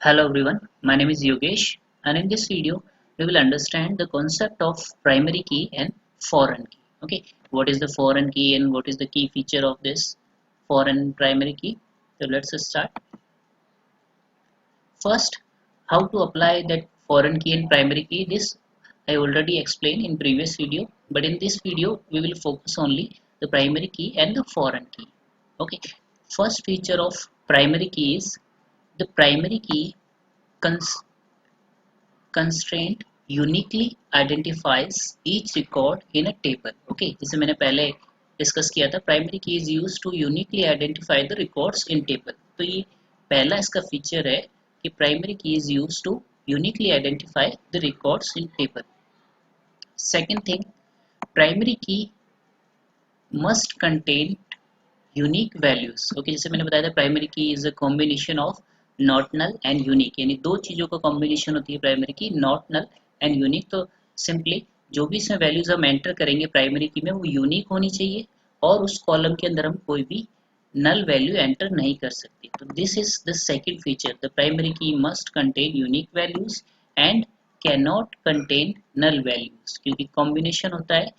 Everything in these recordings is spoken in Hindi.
Hello everyone, my name is Yogesh and in this video we will understand the concept of primary key and foreign key. Okay, what is the foreign key and what is the key feature of this foreign primary key? So let's start. First, how to apply that foreign key and primary key. This I already explained in previous video, but in this video we will focus only the primary key and the foreign key. Okay, first feature of primary key is the primary key cons constraint uniquely identifies each record in a table. Okay, जिसे मैंने पहले डिस्कस किया था, primary key is use to uniquely identify the records in table. तो ये पहला इसका फीचर है कि primary key is use to uniquely identify the records in table. Second thing, primary key must contain unique values. Okay, जैसे मैंने बताया था primary key is a combination of not null and unique, यानी दो चीजों का कॉम्बिनेशन होती है primary key, not null and unique. तो सिंपली जो भी इसमें वैल्यूज हम एंटर करेंगे प्राइमरी की में वो यूनिक होनी चाहिए और उस कॉलम के अंदर हम कोई भी नल वैल्यू एंटर नहीं कर सकते. तो this is the second feature, the primary key must contain unique values and can not contain null values, क्योंकि कॉम्बिनेशन होता है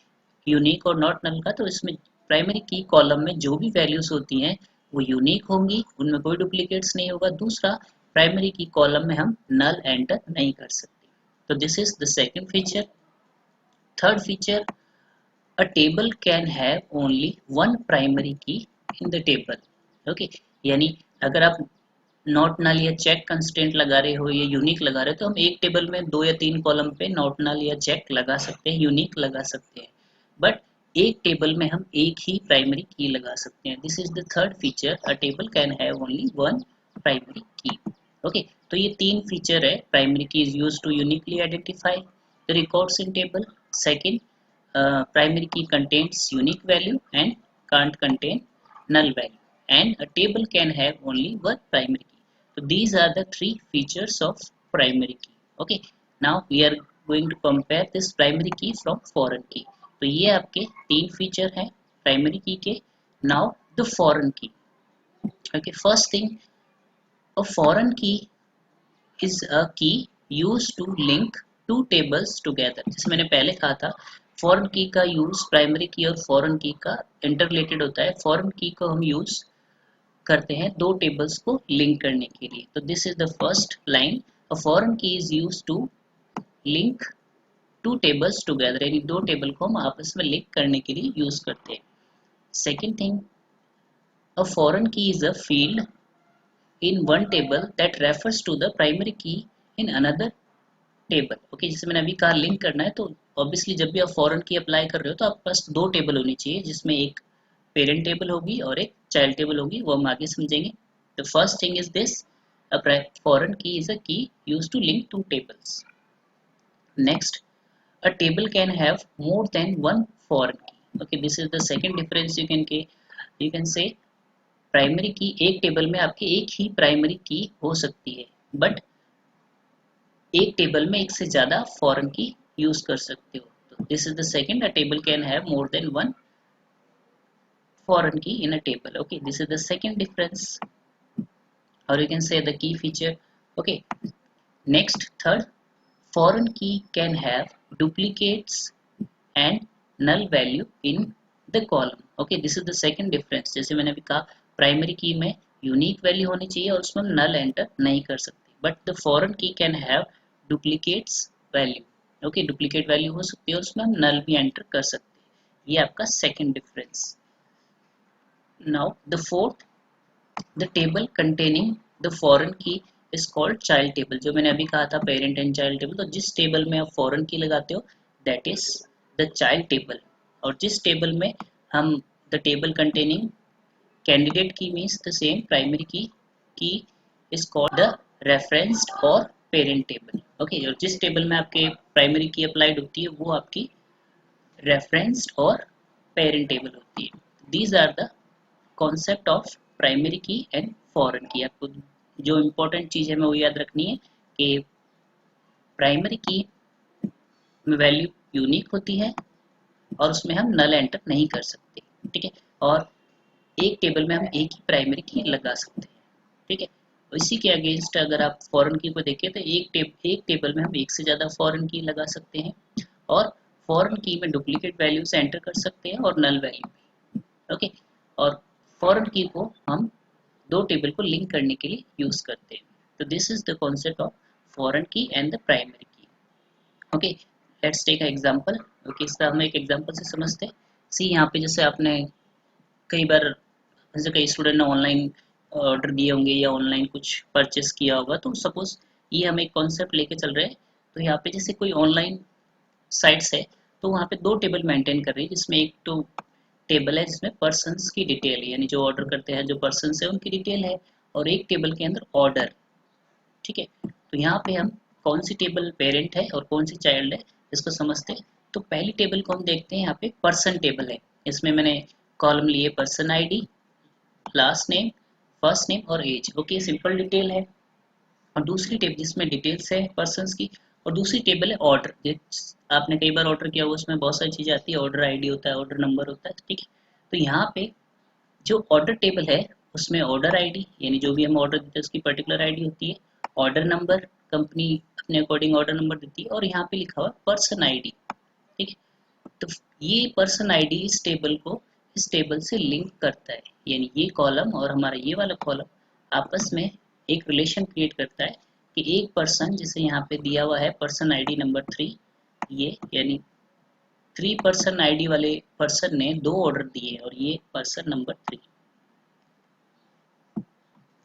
यूनिक और नॉट नल का. तो इसमें प्राइमरी की कॉलम में जो भी वैल्यूज होती हैं वो यूनिक होंगी, उनमें कोई डुप्लीकेट्स नहीं होगा. दूसरा, प्राइमरी की कॉलम में हम नल एंटर नहीं कर सकते. तो this is the second feature. Third feature, a table can have only one primary key in the table. Okay, यानी अगर आप नॉट नल या चेक कंस्टेंट लगा रहे हो या यूनिक लगा रहे हो तो हम एक टेबल में दो या तीन कॉलम पे नॉट नल या चेक लगा सकते हैं, यूनिक लगा सकते हैं, बट एक टेबल में हम एक ही प्राइमरी की लगा सकते हैं. This is the third feature, a table can have only one primary key. Okay, तो ये तीन फीचर है. Primary key is used to uniquely identify the records in table. Second, primary key contains unique value and can't contain null value, and a table can have only one primary key. So these are the three features of primary key. Okay, now we are going to compare this primary key from foreign key. तो ये आपके तीन फीचर हैं प्राइमरी की के. Now the foreign key. Okay, first thing, a foreign key is a key used to link two tables together. जैसे मैंने पहले कहा था, फॉरेन की का यूज प्राइमरी की और फॉरेन की का इंटरलेटेड होता है. फॉरेन की को हम यूज करते हैं दो टेबल्स को लिंक करने के लिए. तो this is the first line, a foreign key is use to link two tables together, यानी दो टेबल को हम आपस में लिंक करने के लिए यूज करते हैं. Second thing, a foreign key is a field in one table that refers to the primary key in another table. Okay, जैसे मैंने अभी कहा लिंक करना है, तो ऑब्वियसली जब भी आप फॉरेन की अप्लाई कर रहे हो तो आपके पास दो टेबल होनी चाहिए, जिसमें एक पेरेंट टेबल होगी और एक चाइल्ड टेबल होगी. वो हम आगे समझेंगे. The first thing is this, a foreign key is a key used to link two tables. Next, a table can have more than one foreign key. Okay, this is the second difference. You can say primary key, एक टेबल में आपकी एक ही प्राइमरी की हो सकती है, बट एक टेबल में एक से ज्यादा फॉरेन की यूज कर सकते हो. तो this is the second, a table can have more than one foreign key in a table. Okay, this is the second difference, और you can say the key feature. Okay, next, third, foreign key can have duplicates and null value in the column. Okay, this is the second difference. जैसे मैंने अभी कहा, प्राइमरी की में यूनिक वैल्यू होनी चाहिए और उसमें नल एंटर नहीं कर सकते, but the foreign key can have duplicates value. Okay, duplicate value हो सकती है और उसमें हम नल भी एंटर कर सकते हैं. ये आपका second difference. Now the fourth, the table containing the foreign key is called child table. जो मैंने अभी कहा था पेरेंट एंड चाइल्ड टेबल, तो जिस टेबल में आप फॉरेन की लगाते हो that is the child table, और जिस टेबल में हम द टेबल कंटेनिंग कैंडिडेट की means the same primary key is called the referenced और पेरेंट टेबल. ओके, और जिस टेबल में आपके प्राइमरी की अप्लाइड होती है वो आपकी रेफरेंस्ड और पेरेंट टेबल होती है. These are the concept of primary key and foreign key. आपको जो इम्पोर्टेंट चीज है मैं वो याद रखनी है कि प्राइमरी की में वैल्यू यूनिक होती है और उसमें हम नल एंटर नहीं कर सकते. ठीक है, और एक टेबल में हम एक ही प्राइमरी की लगा सकते हैं. ठीक है, इसी के अगेंस्ट अगर आप फॉरेन की को देखें तो एक टेबल में हम एक से ज़्यादा फॉरेन की लगा सकते हैं और फॉरेन की में डुप्लीकेट वैल्यूज एंटर कर सकते हैं और नल वैल्यू भी। ओके, और फॉरेन की को हम दो टेबल को लिंक करने के लिए यूज करते हैं। तो this is the concept of foreign key and the primary key. Okay, let's take a example. Okay, इसका हम एक एग्जांपल से समझते हैं। सी यहाँ पे जैसे आपने कई बार, जैसे कई स्टूडेंट ने ऑनलाइन ऑर्डर दिए होंगे या ऑनलाइन कुछ परचेस किया होगा, तो सपोज ये हम एक कॉन्सेप्ट लेके चल रहे हैं। तो यहाँ पे जैसे कोई ऑनलाइन साइट्स है तो वहाँ पे दो टेबल मेंटेन कर रही है, जिसमें एक तो टेबल है जिसमें पर्सन्स की डिटेल है, यानी जो ऑर्डर करते हैं जो पर्सन्स है उनकी डिटेल है, और एक टेबल के अंदर ऑर्डर। ठीक है, तो यहाँ पे हम कौन सी टेबल पेरेंट है और कौन सी चाइल्ड है इसको समझते हैं। तो पहली टेबल को हम देखते हैं, यहाँ पे पर्सन टेबल है। इसमें मैंने कॉलम लिए person ID, last name, first name और एज। ओके, सिंपल डिटेल है। और दूसरी टेबल जिसमें डिटेल्स है पर्सन्स की, और दूसरी टेबल है ऑर्डर। आपने कई बार ऑर्डर किया हुआ, उसमें बहुत सारी चीज़ें आती है, ऑर्डर आईडी होता है, ऑर्डर नंबर होता है। ठीक है, तो यहाँ पे जो ऑर्डर टेबल है उसमें ऑर्डर आईडी, यानी जो भी हम ऑर्डर देते हैं उसकी पर्टिकुलर आईडी होती है, ऑर्डर नंबर कंपनी अपने अकॉर्डिंग ऑर्डर नंबर देती है, और यहाँ पे लिखा हुआ पर्सन आईडी। ठीक है, तो ये पर्सन आईडी इस टेबल से लिंक करता है, यानी ये कॉलम और हमारा ये वाला कॉलम आपस में एक रिलेशन क्रिएट करता है कि एक पर्सन, जिसे यहाँ पे दिया हुआ है पर्सन आईडी नंबर 3, ये यानी 3 पर्सन आईडी वाले पर्सन ने दो ऑर्डर दिए और ये पर्सन नंबर 3।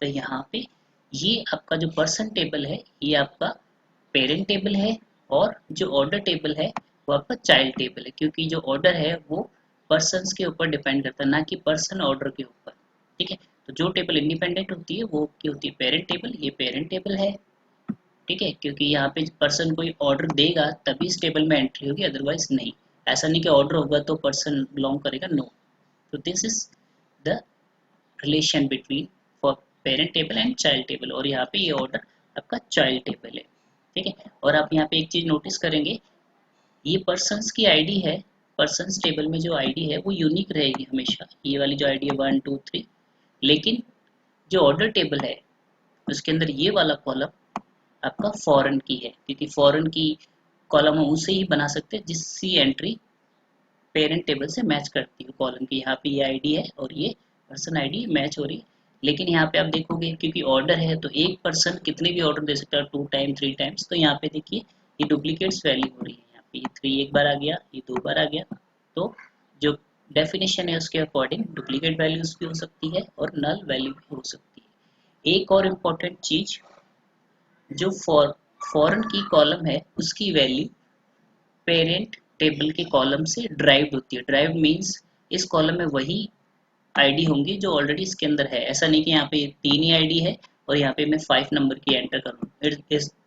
तो यहाँ पे ये आपका जो पर्सन टेबल है ये आपका पेरेंट टेबल है, और जो ऑर्डर टेबल है वो आपका चाइल्ड टेबल है, क्योंकि जो ऑर्डर है वो पर्सन्स के ऊपर डिपेंड करता है, ना कि पर्सन ऑर्डर के ऊपर। ठीक है, तो जो टेबल इंडिपेंडेंट होती है वो क्या होती है, पेरेंट टेबल। ये पेरेंट टेबल है। ठीक है, क्योंकि यहाँ पे पर्सन कोई ऑर्डर देगा तभी इस टेबल में एंट्री होगी, अदरवाइज नहीं। ऐसा नहीं कि ऑर्डर होगा तो पर्सन बिलोंग करेगा, नो। तो this is the relation between for parent table and child table, और यहाँ पे ये ऑर्डर आपका चाइल्ड टेबल है। ठीक है, और आप यहाँ पे एक चीज नोटिस करेंगे, ये पर्सन्स की आईडी है, पर्सन्स टेबल में जो आईडी है वो यूनिक रहेगी हमेशा, ये वाली जो आईडी है 1 2 3। लेकिन जो ऑर्डर टेबल है उसके अंदर ये वाला कॉलम आपका फॉरेन की है, क्योंकि फॉरेन की कॉलम हम उसे ही बना सकते हैं जिसकी एंट्री पेरेंट टेबल से मैच करती है कॉलम की। यहाँ पे ये आईडी है और ये पर्सन आईडी मैच हो रही है। लेकिन यहाँ पे आप देखोगे क्योंकि ऑर्डर है तो एक पर्सन कितने भी ऑर्डर दे सकता है, 2 टाइम 3 टाइम्स। तो यहाँ पे देखिए ये डुप्लीकेट्स वैल्यू हो रही है, यहाँ पे ये 3 एक बार आ गया, ये 2 बार आ गया। तो जो डेफिनेशन है उसके अकॉर्डिंग डुप्लीकेट वैल्यूज भी हो सकती है और नल वैल्यू भी हो सकती है। एक और इम्पोर्टेंट चीज, जो फॉरेन की कॉलम है उसकी वैल्यू पेरेंट टेबल के कॉलम से ड्राइव्ड होती है। ड्राइव्ड मीन्स इस कॉलम में वही आईडी होंगी जो ऑलरेडी इसके अंदर है। ऐसा नहीं कि यहाँ पे 3 ही आईडी है और यहाँ पे मैं 5 नंबर की एंटर करूँ,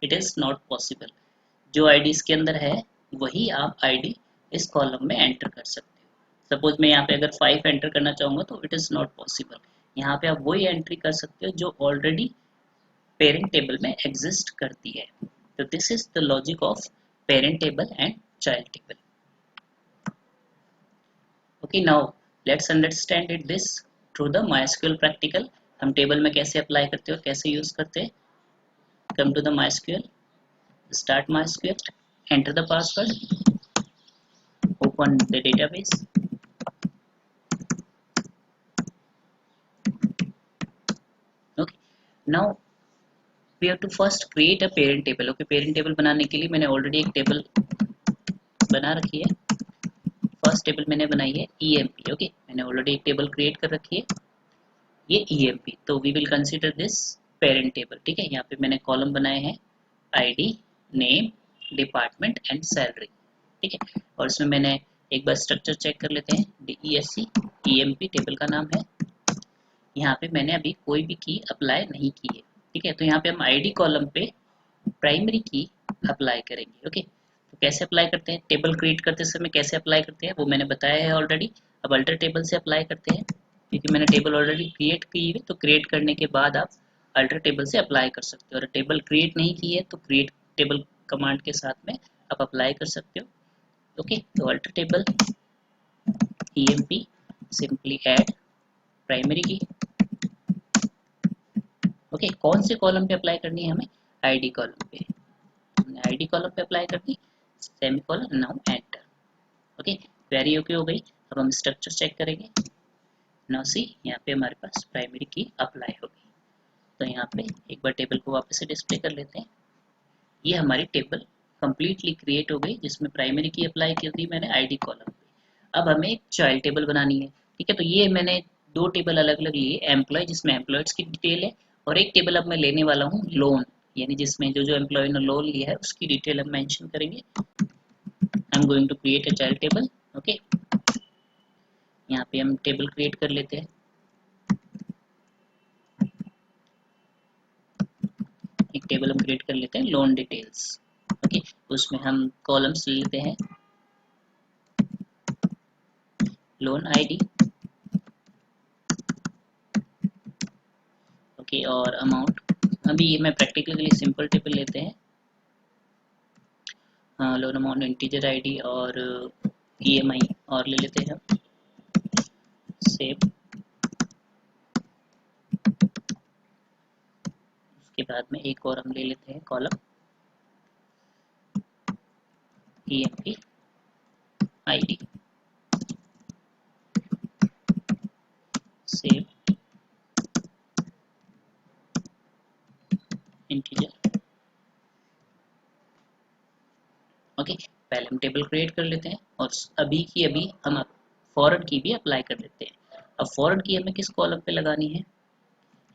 इट इज नॉट पॉसिबल। जो आईडी इसके अंदर है वही आप आईडी इस कॉलम में एंटर कर सकते हो। सपोज मैं यहाँ पे अगर 5 एंटर करना चाहूँगा तो इट इज नॉट पॉसिबल। यहाँ पे आप वही एंट्री कर सकते हो जो ऑलरेडी पेरेंट टेबल में एग्जिस्ट करती है। तो this is the logic of parent table and child table. Okay, now let's understand it this through the MySQL practical. हम टेबल में कैसे अप्लाई करते हैं और कैसे यूज करते हैं। Come to the MySQL, start MySQL, enter the password, open the database. Okay, now we have to first create a parent table. Okay, parent table बनाने के लिए मैंने ऑलरेडी एक टेबल बना रखी है। फर्स्ट टेबल मैंने बनाई है EMP। ओके, मैंने ऑलरेडी एक टेबल क्रिएट कर रखी है, ये EMP। तो we will consider this parent table. ठीक है, यहाँ पे मैंने कॉलम बनाए हैं ID, name, department and salary. ठीक है, और इसमें मैंने एक बार स्ट्रक्चर चेक कर लेते हैं। DESC EMP टेबल का नाम है। यहाँ पे मैंने अभी कोई भी की अप्लाई नहीं की है। ठीक है, तो यहाँ पे हम ID कॉलम पे प्राइमरी की अप्लाई करेंगे। ओके, तो कैसे अप्लाई करते हैं, टेबल क्रिएट करते समय कैसे अप्लाई करते हैं वो मैंने बताया है ऑलरेडी। अब अल्टर टेबल से अप्लाई करते हैं, क्योंकि मैंने टेबल ऑलरेडी क्रिएट की है, तो क्रिएट करने के बाद आप अल्टर टेबल से अप्लाई कर सकते हो। और टेबल क्रिएट नहीं की है तो क्रिएट टेबल कमांड के साथ में आप अप्लाई कर सकते हो। ओके, तो alter table EMP simply add primary key. Okay, okay, कौन से कॉलम पे अप्लाई करनी है हमें? आईडी कॉलम पे। हमने आईडी कॉलम पे अप्लाई कर दी, semicolon, now enter. Okay, query okay हो गई। अब हम स्ट्रक्चर चेक करेंगे। नाउ सी, यहाँ पे हमारे पास प्राइमरी की अप्लाई हो गई। तो यहाँ पे एक बार टेबल को वापस से डिस्प्ले कर लेते हैं। ये हमारी टेबल कंप्लीटली क्रिएट हो गई जिसमें प्राइमरी की अप्लाई की थी मैंने आईडी कॉलम पे। अब हमें एक चाइल्ड टेबल बनानी है। ठीक है, तो ये मैंने दो टेबल अलग अलग लिए, एम्प्लॉय जिसमें एम्प्लॉयज की डिटेल है, और एक टेबल अब मैं लेने वाला हूँ लोन, यानी जिसमें जो जो एम्प्लॉय ने लोन लिया है उसकी डिटेल हम मेंशन करेंगे। I am going to create a child table. Okay, यहाँ पे हम टेबल क्रिएट कर लेते हैं। एक टेबल हम क्रिएट कर लेते हैं लोन डिटेल्स। ओके, उसमें हम कॉलम्स ले लेते हैं, लोन आईडी, ओके, और अमाउंट। अभी ये मैं प्रैक्टिकल के लिए सिंपल टेबल लेते हैं, लोन अमाउंट, इंटीजर आईडी और ईएमआई और ले लेते हैं हम। सेव। उसके बाद में एक और हम ले लेते हैं column, EMP ID. Save, integer. Okay, पहले हम टेबल क्रिएट कर लेते हैं और अभी की अभी हम फॉरन की भी अप्लाई कर लेते हैं। अब फॉरन की हमें किस कॉलम पे लगानी है?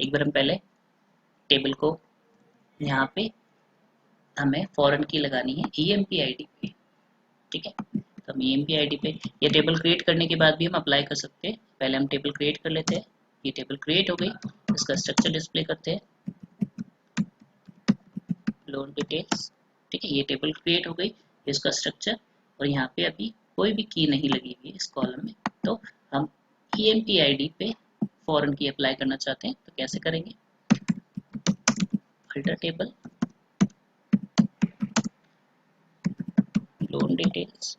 एक बार हम पहले टेबल को, यहाँ पे हमें फॉरन की लगानी है ईएमपी आईडी पे। ठीक है, तो हम ईएमपी आईडी पे, ये टेबल क्रिएट करने के बाद भी हम अप्लाई कर सकते हैं। पहले हम टेबल क्रिएट कर लेते हैं। ये टेबल क्रिएट हो गई, इसका स्ट्रक्चर डिस्प्ले करते हैं, लोन डिटेल्स। ठीक है, ये टेबल क्रिएट हो गई, इसका स्ट्रक्चर, और यहाँ पे अभी कोई भी की नहीं लगी हुई है इस कॉलम में। तो हम ईएमपी आईडी पे फॉरन की अप्लाई करना चाहते हैं, तो कैसे करेंगे? Alter table, loan details.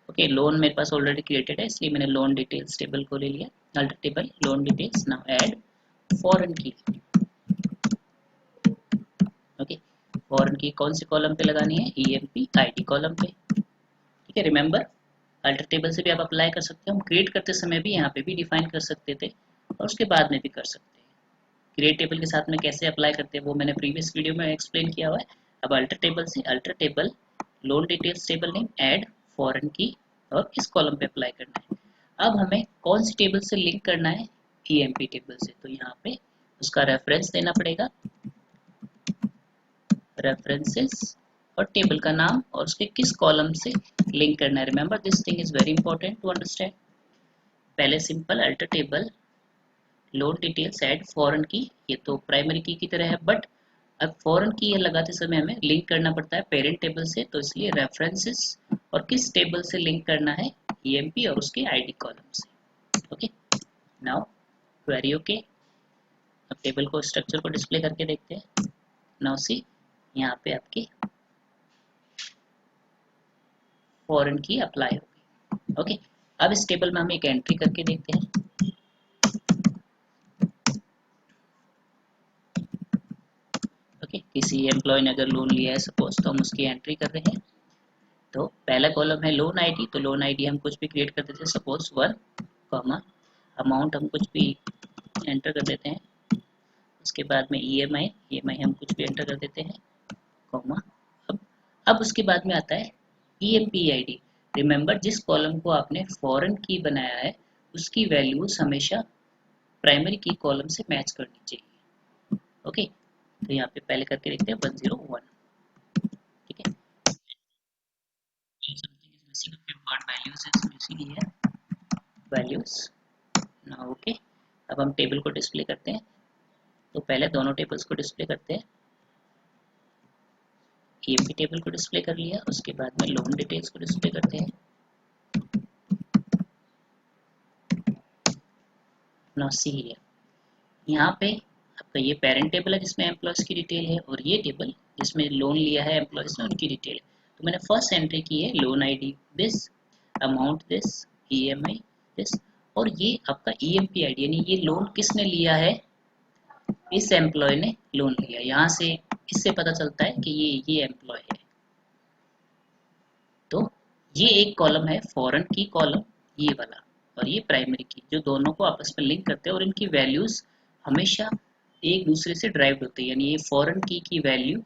Okay, loan मेरे पास ऑलरेडी क्रिएटेड है इसलिए मैंने लोन डिटेल्स टेबल को ले लिया। Alter table, loan details, now add foreign key. Okay, foreign की कौन से कॉलम पे लगानी है? ईएमपी आईडी कॉलम पे। ठीक है, रिमेंबर अल्टर टेबल से भी आप अप्लाई कर सकते हो। हम क्रिएट करते समय भी यहाँ पे भी डिफाइन कर सकते थे और उसके बाद में भी कर सकते हैं। क्रिएट टेबल के साथ में कैसे अप्लाई करते हैं वो मैंने प्रीवियस वीडियो में एक्सप्लेन किया हुआ है। अब अल्टर टेबल से alter table, loan details table name, add foreign की, और इस कॉलम पे अप्लाई करना है। अब हमें कौन सी टेबल से लिंक करना है? ईएमपी टेबल से। तो यहाँ पे उसका रेफरेंस देना पड़ेगा, रेफरेंसेस, और टेबल का नाम और उसके किस कॉलम से लिंक करना है। Remember this thing is very important to understand. पहले simple alter table, loan details, add foreign key, ये तो प्राइमरी की तरह है, बट अब फॉरेन की ये लगाते समय हमें लिंक करना पड़ता है पेरेंट टेबल से, तो इसलिए रेफरेंसेस और किस टेबल से लिंक करना है? ईएमपी और उसके आईडी कॉलम से। Okay, now query okay. अब टेबल को, स्ट्रक्चर को डिस्प्ले करके देखते हैं। नाउ सी, यहाँ पे आपकी फॉरेन की अप्लाई होगी। ओके, अब इस टेबल में हम एक एंट्री करके देखते हैं। ओके, किसी एम्प्लॉय ने अगर लोन लिया है सपोज, तो हम उसकी एंट्री कर रहे हैं। तो पहला कॉलम है लोन आईडी, तो लोन आईडी हम कुछ भी क्रिएट कर देते हैं, सपोज 1, कॉमा, अमाउंट हम कुछ भी एंटर कर देते हैं। उसके बाद में ईएमआई, ईएमआई हम कुछ भी एंटर कर देते हैं, कॉमा। अब उसके बाद में आता है ईएमपी आईडी। रिमेंबर जिस कॉलम को आपने फॉरेन की बनाया है उसकी वैल्यूज हमेशा प्राइमरी की कॉलम से मैच करनी चाहिए। ओके, तो यहाँ पे पहले करके देखते हैं 101। ठीक है, something is missing, a few word values is missing here, values now। Okay, अब हम टेबल को डिस्प्ले करते हैं। तो पहले दोनों टेबल्स को डिस्प्ले करते हैं। ईएमपी टेबल को डिस्प्ले कर लिया, उसके बाद में लोन डिटेल्स को डिस्प्ले करते हैं। नाउ सी हियर, यहाँ पे आपका ये पेरेंट टेबल है जिसमें एम्प्लॉयज की डिटेल है, और ये टेबल जिसमें लोन लिया है एम्प्लॉयज ने उनकी डिटेल है। तो मैंने फर्स्ट एंट्री की है loan ID this, amount this, EMI this, और ये आपका ईएमपी आईडी, यानी ये लोन किसने लिया है? इस एम्प्लॉय ने लोन लिया। यहाँ से इससे पता चलता है कि ये एम्प्लॉय है। तो ये एक कॉलम है फॉरेन की कॉलम, ये वाला, और ये प्राइमरी की, जो दोनों को आपस में लिंक करते हैं और इनकी वैल्यूज हमेशा एक दूसरे से ड्राइव्ड होती है। यानी ये फॉरेन की वैल्यू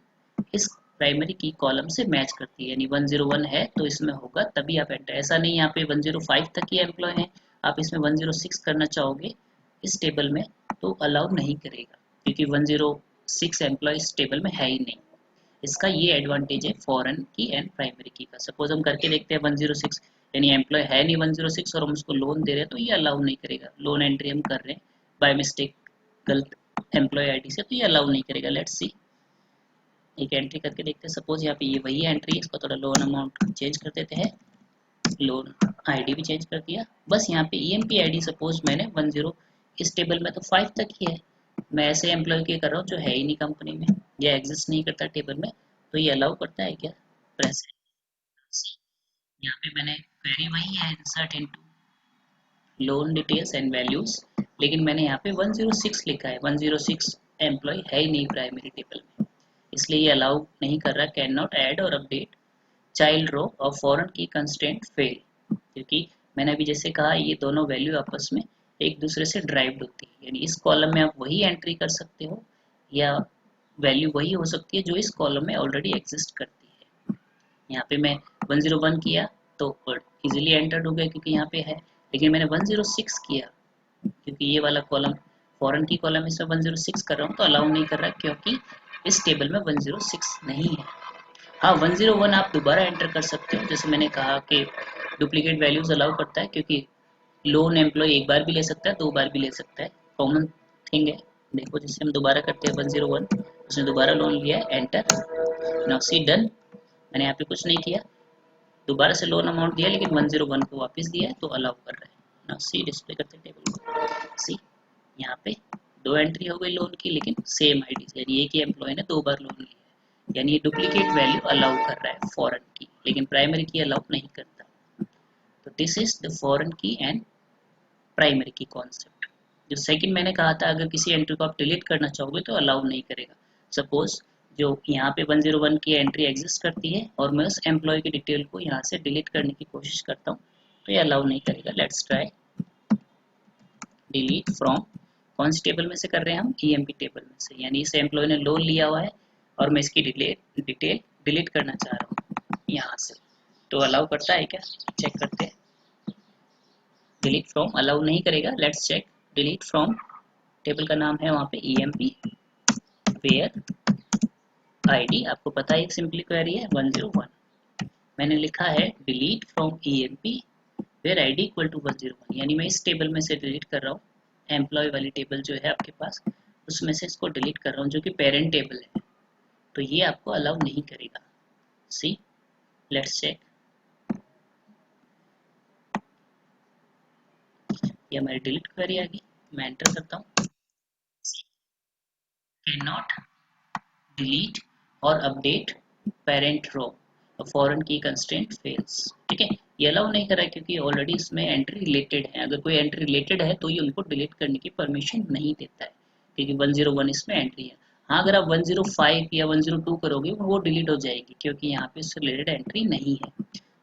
इस प्राइमरी की कॉलम से मैच करती है। यानी 101 है तो इसमें होगा, तभी आप एंटर। ऐसा नहीं यहाँ पे 105 तक ही एम्प्लॉय है, आप इसमें 106 करना चाहोगे इस टेबल में तो अलाउ नहीं करेगा, क्योंकि 106 एम्प्लॉय इस टेबल में है ही नहीं। इसका ये एडवांटेज है फॉरेन की एंड प्राइमरी की का। सपोज हम करके देखते हैं 106, यानी एम्प्लॉय है नहीं 106 और हम उसको लोन दे रहे हैं, तो ये अलाउ नहीं करेगा। लोन एंट्री हम कर रहे हैं बाय मिस्टेक गलत एम्प्लॉय आईडी से, तो ये अलाउ नहीं करेगा। लेट्स सी, एक एंट्री करके देखते हैं। सपोज यहाँ पे ये वही एंट्री है, इसको थोड़ा लोन अमाउंट चेंज कर देते हैं, लोन आईडी भी चेंज कर दिया। बस यहाँ पे ईएमपी आईडी सपोज मैंने 10, इस टेबल में तो 5 तक ही है, मैं ऐसे एम्प्लॉय के कर रहा हूँ जो है ही नहीं कंपनी में या एग्जिस्ट नहीं करता टेबल में, तो ये अलाउ करता है क्या? प्रेस, यहाँ पे मैंने क्वेरी वही है, insert into loan details and values, लेकिन मैंने यहाँ पे 106 लिखा है। 106 एम्प्लॉय है ही नहीं प्राइमरी टेबल में, इसलिए ये अलाउ नहीं कर रहा। कैन नॉट ऐड और अपडेट चाइल्ड रो और फॉरेन की कंस्टेंट फेल, क्योंकि मैंने अभी जैसे कहा ये दोनों वैल्यू आपस में एक दूसरे से ड्राइव्ड होती है। यानी इस कॉलम में आप वही एंट्री कर सकते हो या वैल्यू वही हो सकती है जो इस कॉलम में ऑलरेडी एग्जिस्ट करती है। यहाँ पे मैं 101 किया तो इजीली एंटर्ड हो गया क्योंकि यहाँ पे है, लेकिन मैंने 106 किया क्योंकि ये वाला कॉलम फॉरेन की कॉलम इसमें 106 कर रहा हूँ तो अलाउ नहीं कर रहा, क्योंकि इस टेबल में 106 नहीं है। हाँ, 101 आप दोबारा एंटर कर सकते हो, जैसे मैंने कहा कि डुप्लीकेट वैल्यूज अलाउ करता है, क्योंकि लोन एम्प्लॉय एक बार भी ले सकता है, 2 बार भी ले सकता है, कॉमन थिंग है। देखो जैसे हम दोबारा करते हैं 101, उसने दोबारा लोन लिया है, एंटर। नाउ सी डन, मैंने यहाँ पे कुछ नहीं किया, दोबारा से लोन अमाउंट दिया लेकिन 101 को वापस दिया है तो अलाउ कर रहा है। नाउ सी डिस्प्ले करते हैं टेबल को, सी यहाँ पे 2 एंट्री हो गई लोन की, लेकिन सेम आईडी से, यानी एक ही एम्प्लॉय ने 2 बार लोन लिया है, यानी ये डुप्लीकेट वैल्यू अलाउ कर रहा है फॉरेन की, लेकिन प्राइमरी की अलाउ नहीं करता। तो this is the foreign key and primary की कॉन्सेप्ट। जो सेकंड मैंने कहा था, अगर किसी एंट्री को आप डिलीट करना चाहोगे तो अलाउ नहीं करेगा। सपोज जो यहाँ पे 101 की एंट्री एग्जिस्ट करती है और मैं उस एम्प्लॉय की डिटेल को यहाँ से डिलीट करने की कोशिश करता हूँ तो ये अलाउ नहीं करेगा। लेट्स ट्राई डिलीट फ्रॉम, कौन सी टेबल में से कर रहे हैं हम? ईएमपी टेबल में से, यानी इस एम्प्लॉय ने लोन लिया हुआ है और मैं इसकी डिटेल डिलीट करना चाह रहा हूँ यहाँ से, तो अलाउ करता है क्या? चेक करते हैं। डिलीट फ्रॉम अलाउ नहीं करेगा। Let's check delete from, table का नाम है वहाँ पे ईएमपी वेयर आईडी, आपको पता है एक सिंपली क्वेरी है 101, मैंने लिखा है delete from EMP where ID equal to 101, यानी मैं इस टेबल में से डिलीट कर रहा हूँ, एम्प्लॉय वाली टेबल जो है आपके पास उसमें से इसको डिलीट कर रहा हूँ जो कि पेरेंट टेबल है, तो ये आपको अलाउ नहीं करेगा। सी, लेट्स चेक, ये हमारी डिलीट क्वेरी आ गई, मैं एंटर करता हूँ, कैन नॉट डिलीट और अपडेट पेरेंट रो, फॉरेन की कंस्ट्रेंट फेल्स। ठीक है, ये अलाउ नहीं कर रहा है क्योंकि ऑलरेडी इसमें एंट्री रिलेटेड है। अगर कोई एंट्री रिलेटेड है तो ये उनको डिलीट करने की परमिशन नहीं देता है, क्योंकि 101 इसमें एंट्री है। हाँ, अगर आप 105 या 102 करोगे वो डिलीट हो जाएगी क्योंकि यहाँ पे इससे रिलेटेड एंट्री नहीं है।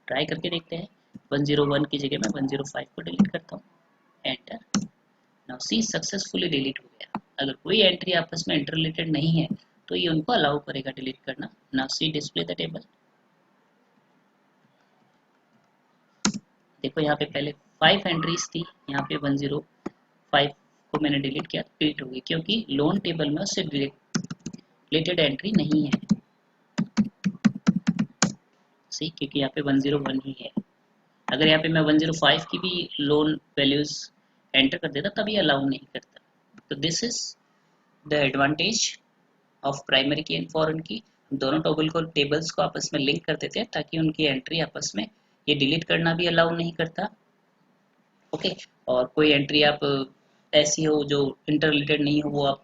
ट्राई करके देखते हैं, 101 की जगह मैं 105 को डिलीट करता हूँ, enter. Now see successfully delete हो गया। अगर कोई एंट्री आपस में इंटर रिलेटेड नहीं है तो ये उनको अलाउ करेगा डिलीट करना। Now see display the table, देखो यहाँ पे पहले 5 एंट्रीज थी, यहाँ पे 105 को मैंने डिलीट किया, डिलीट हो गई क्योंकि लोन टेबल में उससे रिलेटेड एंट्री नहीं है। सी, क्योंकि यहाँ पे 101 ही है। अगर यहाँ पे मैं 105 की भी लोन वैल्यूज एंटर कर देता तब ये अलाउ नहीं करता। तो this is the advantage of primary key and foreign की। दोनों टेबल्स को आपस में लिंक कर देते हैं ताकि उनकी एंट्री आपस में, ये डिलीट करना भी अलाउ नहीं करता। ओके, और कोई एंट्री आप ऐसी हो जो इंटर रिलेटेड नहीं हो वो आप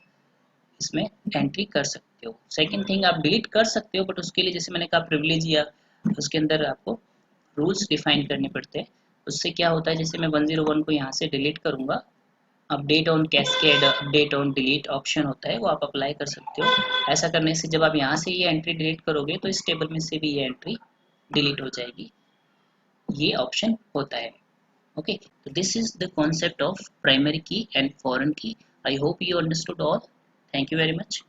इसमें एंट्री कर सकते हो। सेकंड थिंग, आप डिलीट कर सकते हो बट उसके लिए जैसे मैंने कहा प्रिविलेज या उसके अंदर आपको रूल्स डिफाइन करने पड़ते हैं। उससे क्या होता है, जैसे मैं 101 को यहाँ से डिलीट करूँगा update on cascade, update on delete option होता है, वो आप अप्लाई कर सकते हो। ऐसा करने से जब आप यहाँ से ये एंट्री डिलीट करोगे तो इस टेबल में से भी ये एंट्री डिलीट हो जाएगी, ये ऑप्शन होता है। ओके, तो this is the concept of primary key and foreign की। I hope you understood all. Thank you very much.